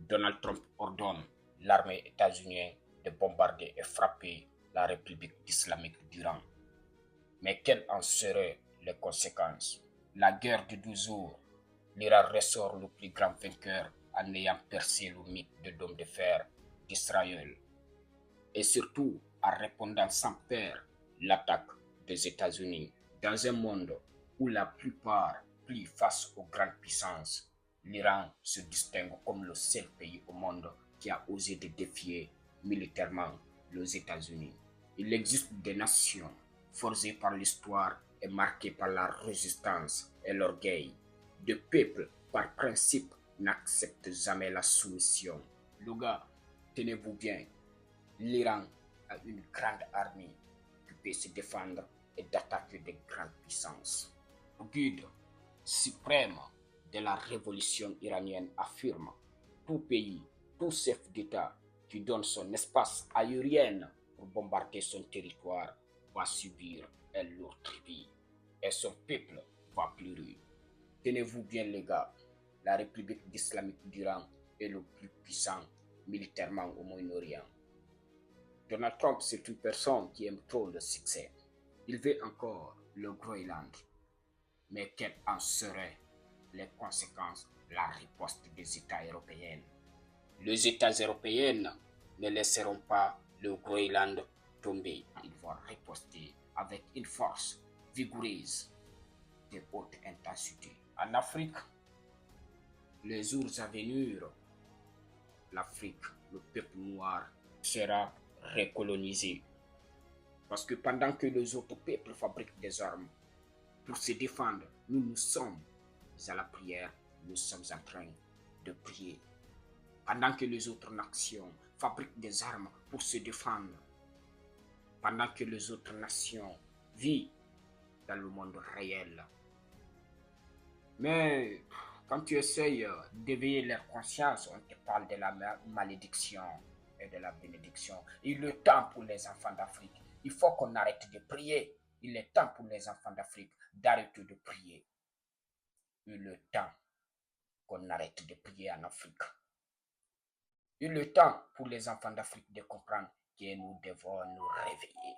Donald Trump ordonne l'armée états-unienne de bombarder et frapper la République islamique d'Iran. Mais quelles en seraient les conséquences? La guerre de 12 jours, l'Iran ressort le plus grand vainqueur en ayant percé le mythe de l'homme de fer d'Israël. Et surtout en répondant sans peur l'attaque des États-Unis. Dans un monde où la plupart plient face aux grandes puissances, l'Iran se distingue comme le seul pays au monde qui a osé de défier militairement les États-Unis. Il existe des nations forgées par l'histoire et marquées par la résistance et l'orgueil. Des peuples, par principe, n'acceptent jamais la soumission. Les gars, tenez-vous bien, l'Iran a une grande armée qui peut se défendre et d'attaquer des grandes puissances. Le guide suprême de la révolution iranienne affirme: tout pays, tout chef d'État qui donne son espace aérien pour bombarder son territoire va subir un lourd tribut et son peuple va pleurer. Tenez-vous bien les gars, la République islamique d'Iran est le plus puissant militairement au Moyen-Orient. Donald Trump, c'est une personne qui aime trop le succès. Il veut encore le Groenland. Mais quelles en seraient les conséquences de la riposte des États européens? Les États européens ne laisseront pas le Groenland tomber. Ils vont riposter avec une force vigoureuse de haute intensité. En Afrique, les jours à venir, l'Afrique, le peuple noir, sera recolonisé. Parce que pendant que les autres peuples fabriquent des armes pour se défendre, nous sommes à la prière, nous sommes en train de prier. Pendant que les autres nations fabriquent des armes pour se défendre, pendant que les autres nations vivent dans le monde réel. Mais quand tu essayes d'éveiller leur conscience, on te parle de la malédiction et de la bénédiction. Il est temps pour les enfants d'Afrique. Il faut qu'on arrête de prier. Il est temps pour les enfants d'Afrique d'arrêter de prier. Il est temps qu'on arrête de prier en Afrique. Il est temps pour les enfants d'Afrique de comprendre que nous devons nous réveiller.